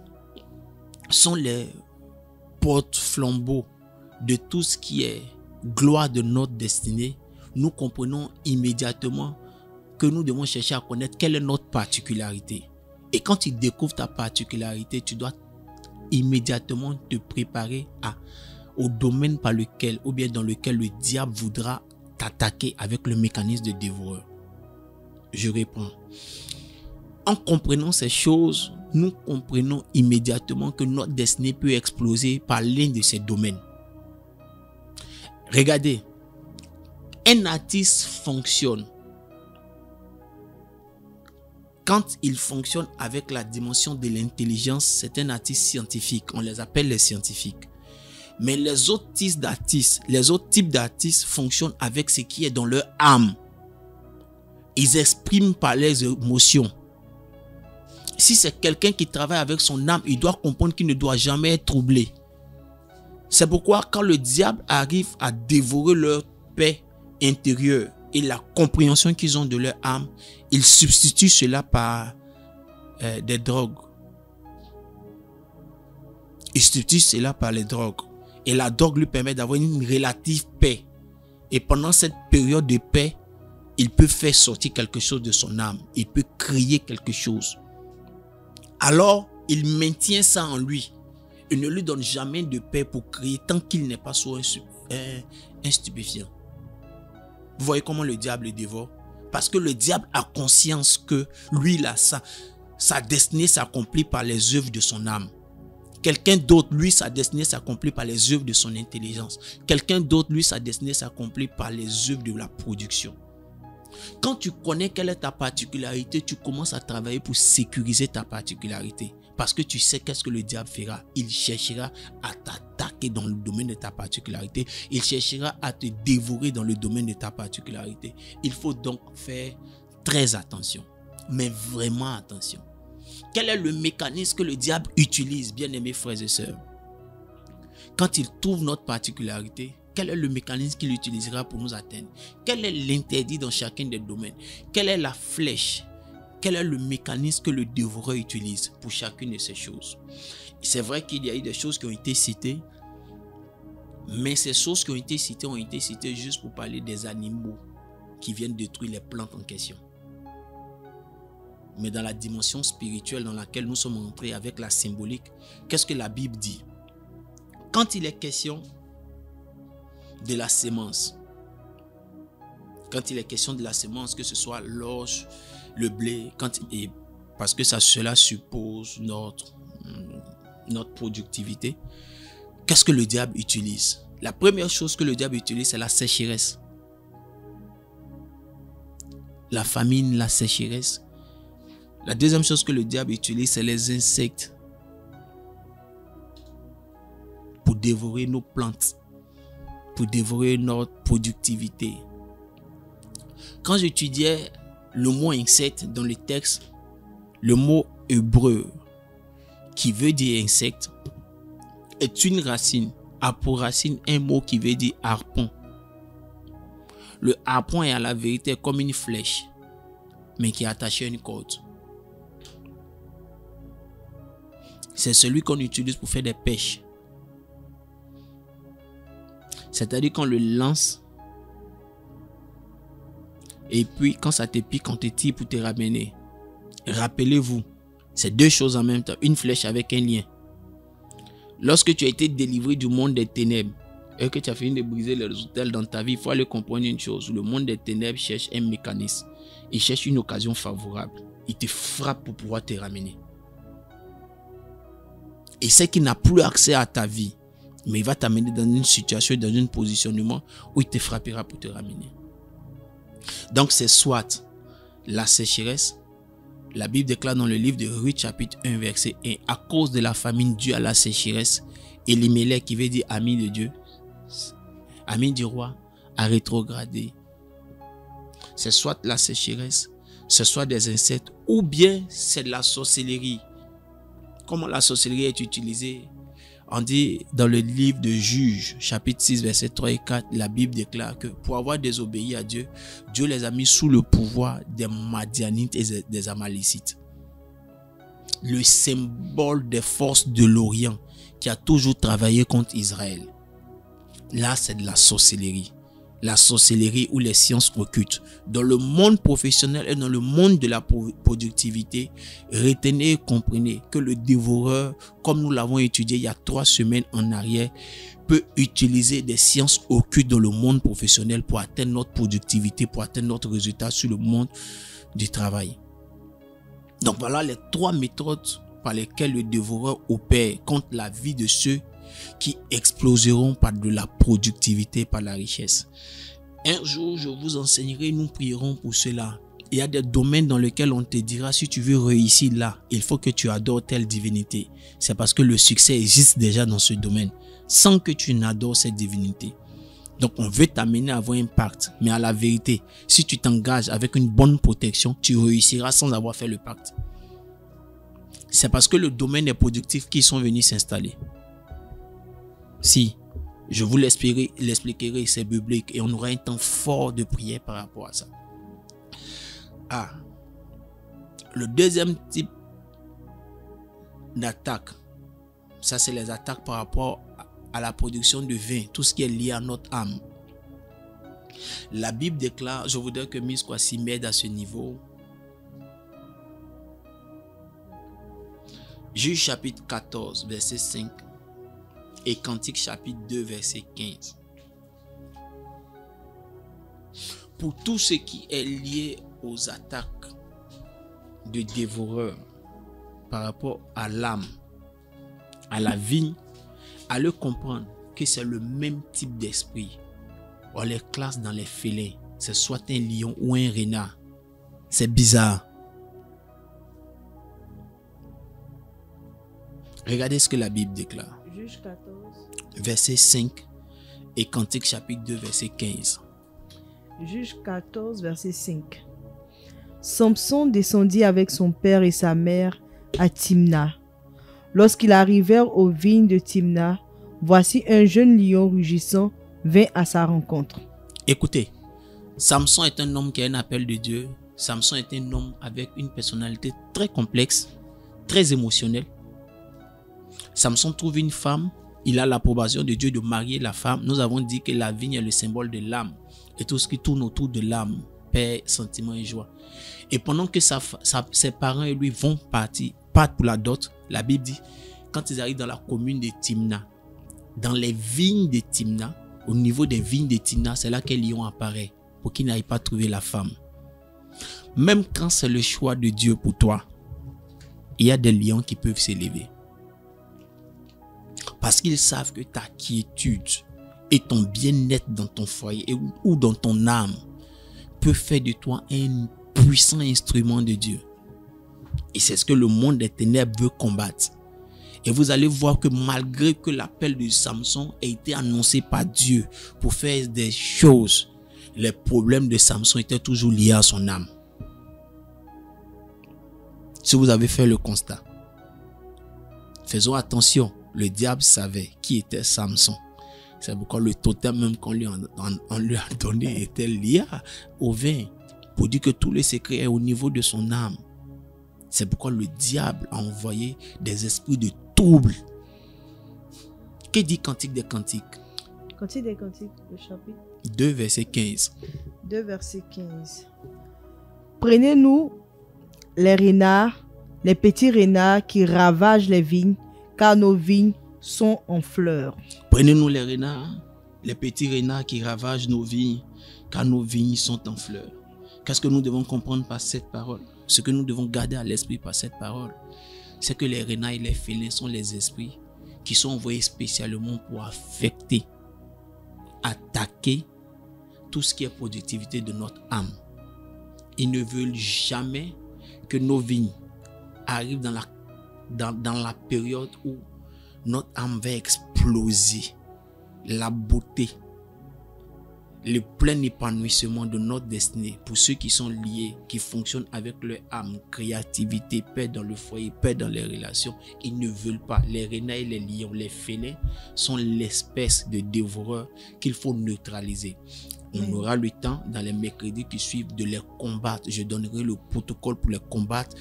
sont les porte-flambeaux de tout ce qui est gloire de notre destinée, nous comprenons immédiatement que nous devons chercher à connaître quelle est notre particularité. Et quand tu découvres ta particularité, tu dois immédiatement te préparer au domaine par lequel, ou bien dans lequel le diable voudra t'attaquer avec le mécanisme de dévoreur. Je réponds. En comprenant ces choses, nous comprenons immédiatement que notre destinée peut exploser par l'un de ces domaines. Regardez, un artiste fonctionne quand il fonctionne avec la dimension de l'intelligence. C'est un artiste scientifique, on les appelle les scientifiques. Mais les autres types d'artistes fonctionnent avec ce qui est dans leur âme. Ils expriment par leurs émotions. Si c'est quelqu'un qui travaille avec son âme, il doit comprendre qu'il ne doit jamais être troublé. C'est pourquoi quand le diable arrive à dévorer leur paix intérieure et la compréhension qu'ils ont de leur âme, il substitue cela par des drogues. Il substitue cela par les drogues. Et la drogue lui permet d'avoir une relative paix. Et pendant cette période de paix, il peut faire sortir quelque chose de son âme. Il peut créer quelque chose. Alors, Il maintient ça en lui. Il ne lui donne jamais de paix pour crier tant qu'il n'est pas sous un stupéfiant. Vous voyez comment le diable le dévore? Parce que le diable a conscience que lui, il a sa destinée s'accomplit par les œuvres de son âme. Quelqu'un d'autre, lui, sa destinée s'accomplit par les œuvres de son intelligence. Quelqu'un d'autre, lui, sa destinée s'accomplit par les œuvres de la production. Quand tu connais quelle est ta particularité, tu commences à travailler pour sécuriser ta particularité. Parce que tu sais qu'est-ce que le diable fera. Il cherchera à t'attaquer dans le domaine de ta particularité. Il cherchera à te dévorer dans le domaine de ta particularité. Il faut donc faire très attention. Mais vraiment attention. Quel est le mécanisme que le diable utilise, bien-aimés frères et sœurs? Quand il trouve notre particularité, quel est le mécanisme qu'il utilisera pour nous atteindre? Quel est l'interdit dans chacun des domaines? Quelle est la flèche? Quel est le mécanisme que le dévoreur utilise pour chacune de ces choses? C'est vrai qu'il y a eu des choses qui ont été citées, mais ces choses qui ont été citées juste pour parler des animaux qui viennent détruire les plantes en question. Mais dans la dimension spirituelle dans laquelle nous sommes entrés avec la symbolique, qu'est-ce que la Bible dit? Quand il est question de la sémence, que ce soit l'orge, le blé, parce que cela suppose notre productivité, qu'est-ce que le diable utilise? La première chose que le diable utilise, c'est la sécheresse. La famine, la sécheresse. La deuxième chose que le diable utilise, c'est les insectes pour dévorer nos plantes, pour dévorer notre productivité. Quand j'étudiais le mot insecte dans le texte, le mot hébreu qui veut dire insecte est une racine, a pour racine un mot qui veut dire harpon. Le harpon est à la vérité comme une flèche, mais qui est attaché à une corde. C'est celui qu'on utilise pour faire des pêches. C'est-à-dire qu'on le lance et puis quand ça te pique, on te tire pour te ramener. Rappelez-vous, c'est deux choses en même temps. Une flèche avec un lien. Lorsque tu as été délivré du monde des ténèbres et que tu as fini de briser les autels dans ta vie, il faut aller comprendre une chose. Le monde des ténèbres cherche un mécanisme. Il cherche une occasion favorable. Il te frappe pour pouvoir te ramener. Et c'est qu'il n'a plus accès à ta vie. Mais il va t'amener dans une situation, dans un positionnement où il te frappera pour te ramener. Donc c'est soit la sécheresse. La Bible déclare dans le livre de Ruth chapitre 1 verset 1. À cause de la famine due à la sécheresse, Elimelech qui veut dire ami de Dieu, ami du roi, a rétrogradé. C'est soit la sécheresse, c'est soit des insectes ou bien c'est de la sorcellerie. Comment la sorcellerie est utilisée? On dit dans le livre de Juges, chapitre 6, versets 3 et 4, la Bible déclare que pour avoir désobéi à Dieu, Dieu les a mis sous le pouvoir des Madianites et des Amalécites. Le symbole des forces de l'Orient qui a toujours travaillé contre Israël. Là, c'est de la sorcellerie. La sorcellerie ou les sciences occultes. Dans le monde professionnel et dans le monde de la productivité, retenez et comprenez que le dévoreur, comme nous l'avons étudié il y a 3 semaines en arrière, peut utiliser des sciences occultes dans le monde professionnel pour atteindre notre productivité, pour atteindre notre résultat sur le monde du travail. Donc voilà les 3 méthodes par lesquelles le dévoreur opère contre la vie de ceux qui exploseront par de la productivité, par la richesse. Un jour, je vous enseignerai, nous prierons pour cela. Il y a des domaines dans lesquels on te dira, si tu veux réussir là, il faut que tu adores telle divinité. C'est parce que le succès existe déjà dans ce domaine, sans que tu n'adores cette divinité. Donc, on veut t'amener à avoir un pacte. Mais à la vérité, si tu t'engages avec une bonne protection, tu réussiras sans avoir fait le pacte. C'est parce que le domaine est productif qu'ils sont venus s'installer. Si, je vous l'expliquerai, c'est biblique et on aura un temps fort de prière par rapport à ça. Le deuxième type d'attaque, ça c'est les attaques par rapport à la production de vin, tout ce qui est lié à notre âme. La Bible déclare, je voudrais que Miss Kwasi m'aide à ce niveau. Juge chapitre 14, verset 5 et Cantique chapitre 2, verset 15. Pour tout ce qui est lié aux attaques de dévoreurs par rapport à l'âme, à la vigne, à le comprendre que c'est le même type d'esprit. On les classe dans les félins. C'est soit un lion ou un renard. C'est bizarre. Regardez ce que la Bible déclare. Juge 14. Verset 5 et Cantique chapitre 2, verset 15. Juge 14, verset 5. Samson descendit avec son père et sa mère à Timna. Lorsqu'ils arrivèrent aux vignes de Timna, voici un jeune lion rugissant vint à sa rencontre. Écoutez, Samson est un homme qui a un appel de Dieu. Samson est un homme avec une personnalité très complexe, très émotionnelle. Samson trouve une femme, il a l'approbation de Dieu de marier la femme. Nous avons dit que la vigne est le symbole de l'âme et tout ce qui tourne autour de l'âme, paix, sentiment et joie. Et pendant que ses parents et lui partent pour la dot, la Bible dit, quand ils arrivent dans la commune de Timna, dans les vignes de Timna, au niveau des vignes de Timna, c'est là qu'un lion apparaît pour qu'il n'aille pas trouver la femme. Même quand c'est le choix de Dieu pour toi, il y a des lions qui peuvent s'élever. Parce qu'ils savent que ta quiétude et ton bien-être dans ton foyer ou dans ton âme peut faire de toi un puissant instrument de Dieu. Et c'est ce que le monde des ténèbres veut combattre. Et vous allez voir que malgré que l'appel de Samson ait été annoncé par Dieu pour faire des choses, les problèmes de Samson étaient toujours liés à son âme. Si vous avez fait le constat, faisons attention, le diable savait qui était Samson. C'est pourquoi le totem même qu'on lui a donné était lié au vin, pour dire que tous les secrets est au niveau de son âme. C'est pourquoi le diable a envoyé des esprits de trouble. Que dit Cantique des Cantiques? Cantique des Cantiques, le chapitre 2, verset 15. 2, verset 15. Prenez-nous les renards, les petits renards qui ravagent les vignes, car nos vignes sont en fleurs. Prenez-nous les renards, les petits renards qui ravagent nos vignes, car nos vignes sont en fleurs. Qu'est-ce que nous devons comprendre par cette parole? Ce que nous devons garder à l'esprit par cette parole, c'est que les renards et les félins sont les esprits qui sont envoyés spécialement pour affecter, attaquer tout ce qui est productivité de notre âme. Ils ne veulent jamais que nos vignes arrivent dans la période où notre âme va exploser. La beauté, le plein épanouissement de notre destinée pour ceux qui sont liés, qui fonctionnent avec leur âme, créativité, paix dans le foyer, paix dans les relations. Ils ne veulent pas. Les renards et les lions, les félins sont l'espèce de dévoreurs qu'il faut neutraliser. On aura le temps dans les mercredis qui suivent de les combattre. Je donnerai le protocole pour les combattre,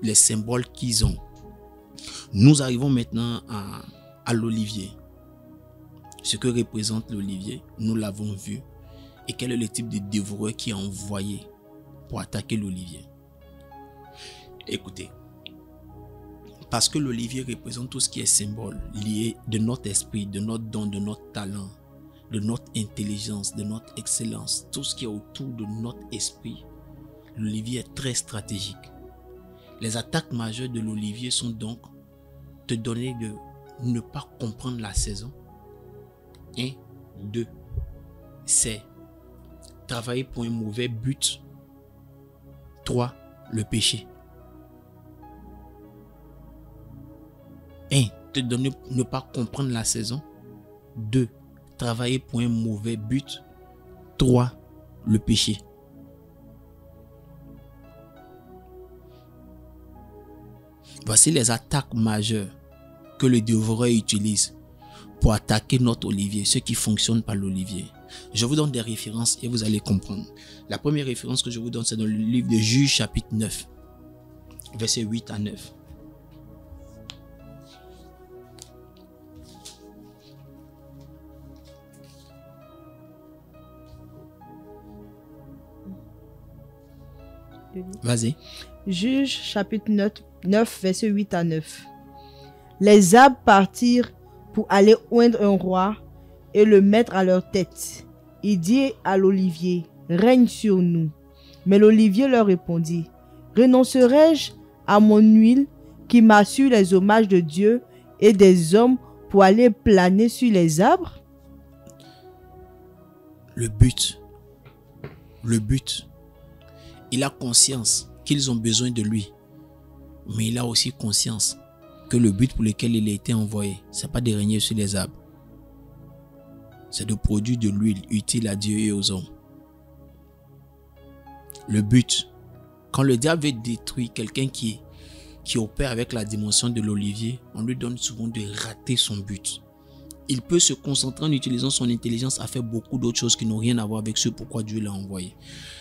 les symboles qu'ils ont. Nous arrivons maintenant à l'olivier. Ce que représente l'olivier, nous l'avons vu. Et quel est le type de dévoreur qui est envoyé pour attaquer l'olivier? Écoutez, parce que l'olivier représente tout ce qui est symbole lié de notre esprit, de notre don, de notre talent, de notre intelligence, de notre excellence, tout ce qui est autour de notre esprit. L'olivier est très stratégique. Les attaques majeures de l'olivier sont donc te donner de ne pas comprendre la saison. 1, 2, c'est travailler pour un mauvais but. 3, le péché. 1, te donner ne pas comprendre la saison. 2, travailler pour un mauvais but. 3, le péché. Voici les attaques majeures que le dévoreur utilise pour attaquer notre olivier, ceux qui fonctionnent par l'olivier. Je vous donne des références et vous allez comprendre. La première référence que je vous donne, c'est dans le livre de Juge chapitre 9, versets 8 à 9. Vas-y. Juge chapitre 9, verset 8 à 9. Les arbres partirent pour aller oindre un roi et le mettre à leur tête. Il dit à l'olivier, règne sur nous. Mais l'olivier leur répondit, renoncerai-je à mon huile qui m'assure les hommages de Dieu et des hommes pour aller planer sur les arbres? Le but, il a conscience qu'ils ont besoin de lui, mais il a aussi conscience que le but pour lequel il a été envoyé, c'est pas de régner sur les arbres, c'est de produire de l'huile utile à Dieu et aux hommes. Le but, quand le diable veut détruire quelqu'un qui opère avec la dimension de l'olivier, on lui donne souvent de rater son but. Il peut se concentrer en utilisant son intelligence à faire beaucoup d'autres choses qui n'ont rien à voir avec ce pourquoi Dieu l'a envoyé.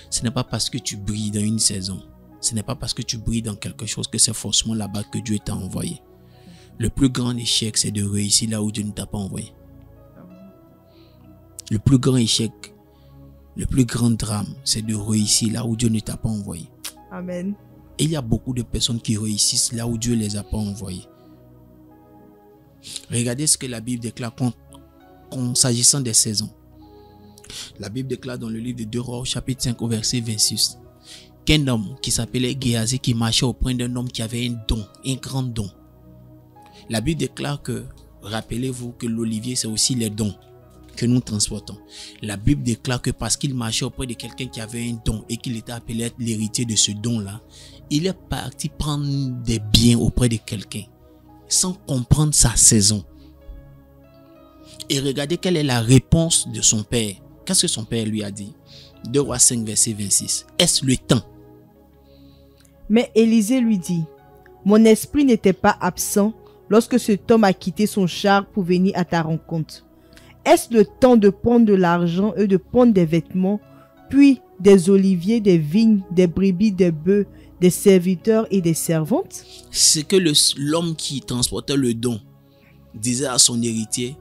Ce n'est pas parce que tu brilles dans une saison, ce n'est pas parce que tu brilles dans quelque chose que c'est forcément là-bas que Dieu t'a envoyé. Le plus grand échec, c'est de réussir là où Dieu ne t'a pas envoyé. Le plus grand échec, le plus grand drame, c'est de réussir là où Dieu ne t'a pas envoyé. Amen. Et il y a beaucoup de personnes qui réussissent là où Dieu ne les a pas envoyés. Regardez ce que la Bible déclare s'agissant des saisons. La Bible déclare dans le livre de 2 Rois, chapitre 5, au verset 26, qu'un homme qui s'appelait Géasi, qui marchait auprès d'un homme qui avait un don, un grand don. La Bible déclare que, rappelez-vous que l'olivier, c'est aussi les dons que nous transportons. La Bible déclare que parce qu'il marchait auprès de quelqu'un qui avait un don et qu'il était appelé à être l'héritier de ce don-là, il est parti prendre des biens auprès de quelqu'un sans comprendre sa saison. Et regardez quelle est la réponse de son père. Qu'est-ce que son père lui a dit? 2 Rois 5, verset 26. Est-ce le temps? Mais Élisée lui dit, mon esprit n'était pas absent lorsque cet homme a quitté son char pour venir à ta rencontre. Est-ce le temps de prendre de l'argent et de prendre des vêtements, puis des oliviers, des vignes, des brebis, des bœufs, des serviteurs et des servantes? C'est que l'homme qui transportait le don disait à son héritier,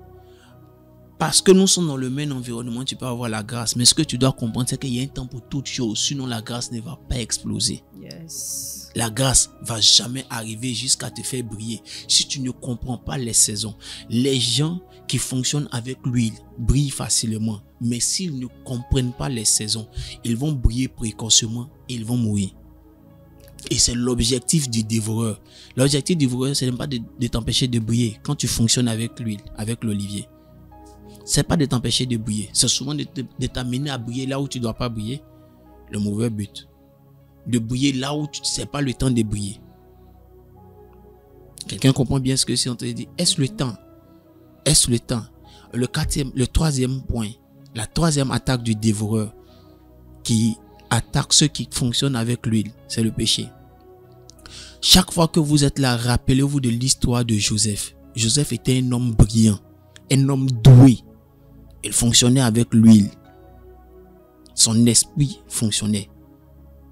parce que nous sommes dans le même environnement, tu peux avoir la grâce. Mais ce que tu dois comprendre, c'est qu'il y a un temps pour toutes choses. Sinon, la grâce ne va pas exploser. Yes. La grâce va jamais arriver jusqu'à te faire briller. Si tu ne comprends pas les saisons, les gens qui fonctionnent avec l'huile brillent facilement. Mais s'ils ne comprennent pas les saisons, ils vont briller précocement et ils vont mourir. Et c'est l'objectif du dévoreur. L'objectif du dévoreur, ce n'est pas de t'empêcher de briller quand tu fonctionnes avec l'huile, avec l'olivier. C'est pas de t'empêcher de briller. C'est souvent de t'amener à briller là où tu ne dois pas briller. Le mauvais but. De briller là où tu ne sais pas le temps de briller. Quelqu'un comprend bien ce que c'est en train de dire. Est-ce le temps? Est-ce le temps? Le troisième point. La troisième attaque du dévoreur qui attaque ceux qui fonctionnent avec l'huile, c'est le péché. Chaque fois que vous êtes là, rappelez-vous de l'histoire de Joseph. Joseph était un homme brillant, un homme doué. Il fonctionnait avec l'huile. Son esprit fonctionnait.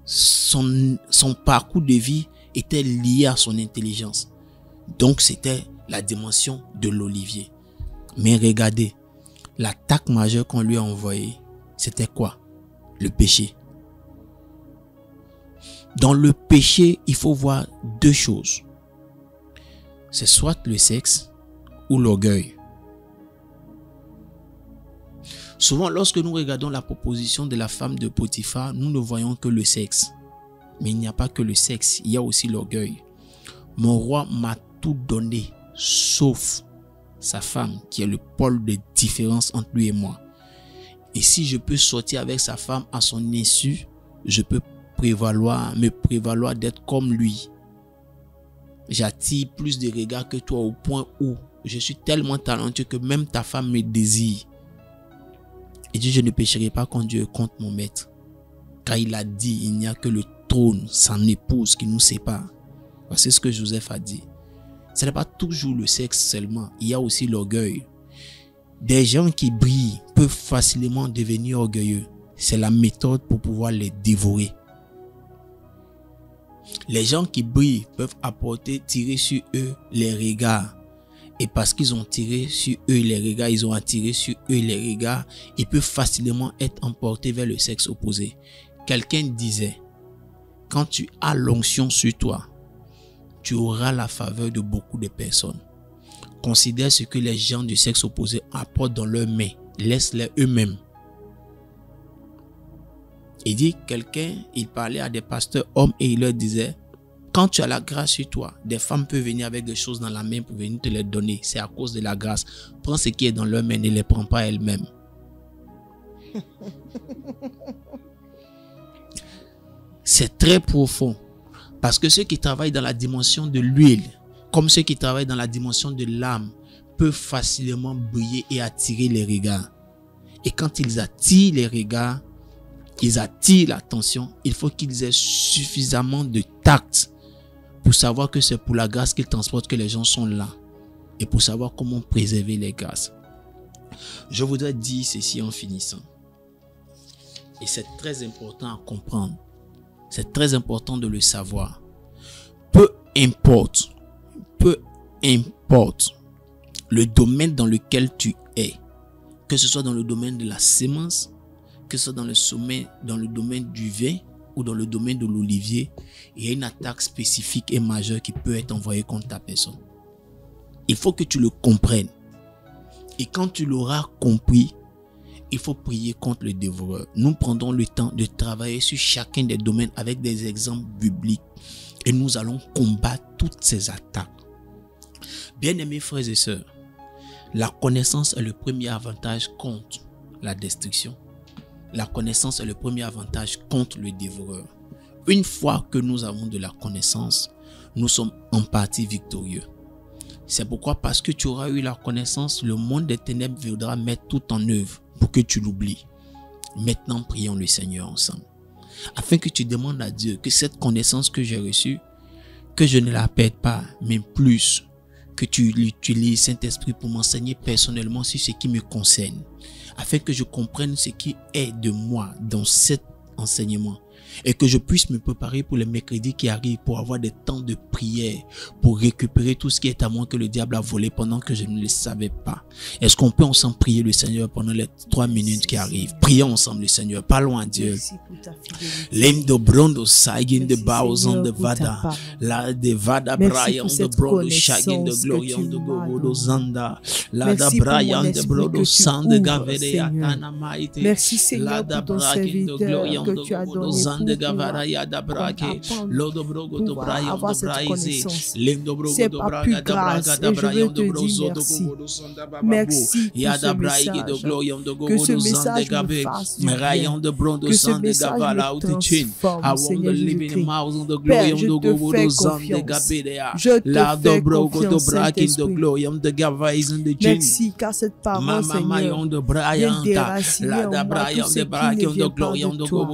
Son parcours de vie était lié à son intelligence. Donc c'était la dimension de l'olivier. Mais regardez, l'attaque majeure qu'on lui a envoyée, c'était quoi? Le péché. Dans le péché, il faut voir deux choses. C'est soit le sexe ou l'orgueil. Souvent, lorsque nous regardons la proposition de la femme de Potiphar, nous ne voyons que le sexe. Mais il n'y a pas que le sexe, il y a aussi l'orgueil. Mon roi m'a tout donné, sauf sa femme, qui est le pôle de différence entre lui et moi. Et si je peux sortir avec sa femme à son insu, je peux me prévaloir d'être comme lui. J'attire plus de regards que toi au point où je suis tellement talentueux que même ta femme me désire. Et dit, je ne pécherai pas contre Dieu, contre mon maître. Car il a dit, il n'y a que le trône, son épouse qui nous sépare. Voici ce que Joseph a dit. Ce n'est pas toujours le sexe seulement, il y a aussi l'orgueil. Des gens qui brillent peuvent facilement devenir orgueilleux. C'est la méthode pour pouvoir les dévorer. Les gens qui brillent peuvent tirer sur eux les regards. Et parce qu'ils ont tiré sur eux les regards, ils ont attiré sur eux les regards, ils peuvent facilement être emportés vers le sexe opposé. Quelqu'un disait, quand tu as l'onction sur toi, tu auras la faveur de beaucoup de personnes. Considère ce que les gens du sexe opposé apportent dans leurs mains. Laisse-les eux-mêmes. Il dit, il parlait à des pasteurs hommes et il leur disait, quand tu as la grâce sur toi, des femmes peuvent venir avec des choses dans la main pour venir te les donner. C'est à cause de la grâce. Prends ce qui est dans leur main, ne les prends pas elles-mêmes. C'est très profond. Parce que ceux qui travaillent dans la dimension de l'huile, comme ceux qui travaillent dans la dimension de l'âme, peuvent facilement briller et attirer les regards. Et quand ils attirent les regards, ils attirent l'attention, il faut qu'ils aient suffisamment de tact pour savoir que c'est pour la grâce qu'ils transportent que les gens sont là. Et pour savoir comment préserver les grâces. Je voudrais dire ceci en finissant. Et c'est très important à comprendre. C'est très important de le savoir. Peu importe le domaine dans lequel tu es, que ce soit dans le domaine de la sémence, que ce soit dans le domaine du vin ou dans le domaine de l'olivier, il y a une attaque spécifique et majeure qui peut être envoyée contre ta personne. Il faut que tu le comprennes. Et quand tu l'auras compris, il faut prier contre le dévoreur. Nous prendrons le temps de travailler sur chacun des domaines avec des exemples bibliques et nous allons combattre toutes ces attaques. Bien-aimés frères et sœurs, la connaissance est le premier avantage contre la destruction. La connaissance est le premier avantage contre le dévoreur. Une fois que nous avons de la connaissance, nous sommes en partie victorieux. C'est pourquoi, parce que tu auras eu la connaissance, le monde des ténèbres voudra mettre tout en œuvre pour que tu l'oublies. Maintenant, prions le Seigneur ensemble. Afin que tu demandes à Dieu que cette connaissance que j'ai reçue, que je ne la perde pas, mais plus, que tu l'utilises, Saint-Esprit, pour m'enseigner personnellement sur ce qui me concerne. Afin que je comprenne ce qui est de moi dans cet enseignement. Et que je puisse me préparer pour les mercredis qui arrivent, pour avoir des temps de prière, pour récupérer tout ce qui est à moi que le diable a volé pendant que je ne le savais pas. Est-ce qu'on peut ensemble prier le Seigneur pendant les 3 minutes qui arrivent? Prions ensemble le Seigneur, parlons à Dieu. L'Indo brondo saigin de bauzon de vada, la de vada Brian de brodo shagin de glorion de gogo zanda, la da Brian de brodo sand de gavere atana maite. Merci Seigneur pour ton serviteur que tu as donné pour avoir cette connaissance. C'est pas plus grâce et je veux te dire merci. Merci pour ce message. Que ce message me fasse du bien. Que ce message me transforme, Seigneur Jésus-Christ. Père, je te fais confiance. Je te fais confiance, Saint-Esprit. Merci car cette parole, Seigneur, vient déraciner en moi tout ce qui ne vient pas de toi.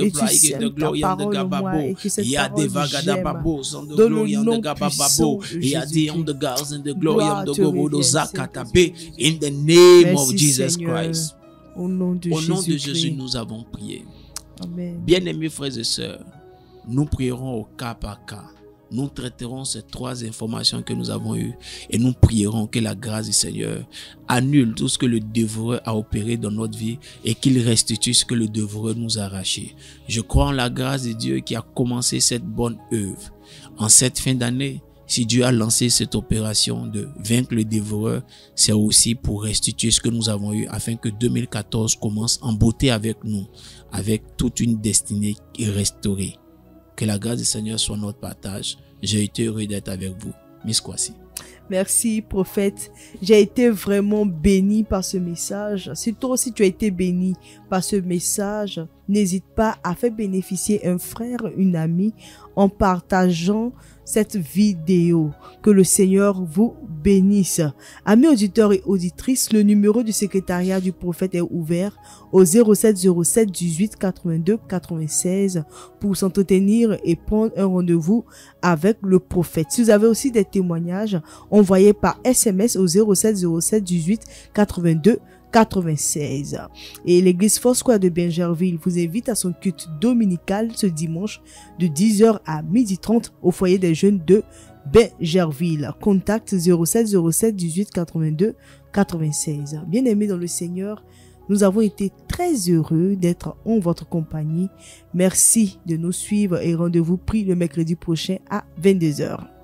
Et tu sais ta parole en moi et que cette parole j'aime. Dans le nom puissant de Jésus-Christ. Gloire te revienne, in the name of merci, Jesus Seigneur. Christ. Au nom de Au nom de Jésus-Christ. Jésus, nous avons prié. Amen. Bien-aimés frères et sœurs, nous prierons au cas par cas. Nous traiterons ces 3 informations que nous avons eues et nous prierons que la grâce du Seigneur annule tout ce que le dévoreur a opéré dans notre vie et qu'il restitue ce que le dévoreur nous a arraché. Je crois en la grâce de Dieu qui a commencé cette bonne œuvre. En cette fin d'année, si Dieu a lancé cette opération de vaincre le dévoreur, c'est aussi pour restituer ce que nous avons eu afin que 2014 commence en beauté avec nous, avec toute une destinée restaurée. Que la grâce du Seigneur soit notre partage. J'ai été heureux d'être avec vous. Miss Kwasi. Merci, prophète. J'ai été vraiment béni par ce message. Si toi aussi tu as été béni par ce message, n'hésite pas à faire bénéficier un frère, une amie en partageant cette vidéo. Que le Seigneur vous bénisse. Amis auditeurs et auditrices, le numéro du secrétariat du prophète est ouvert au 07 07 18 82 96 pour s'entretenir et prendre un rendez-vous avec le prophète. Si vous avez aussi des témoignages, envoyez par SMS au 07 07 18 82 96. Et l'église Foursquare de Bingerville vous invite à son culte dominical ce dimanche de 10h à 12h30 au foyer des jeunes de Bingerville. Contact 07 07 18 82 96. Bien-aimés dans le Seigneur, Nous avons été très heureux d'être en votre compagnie. Merci de nous suivre et rendez-vous pris le mercredi prochain à 22h.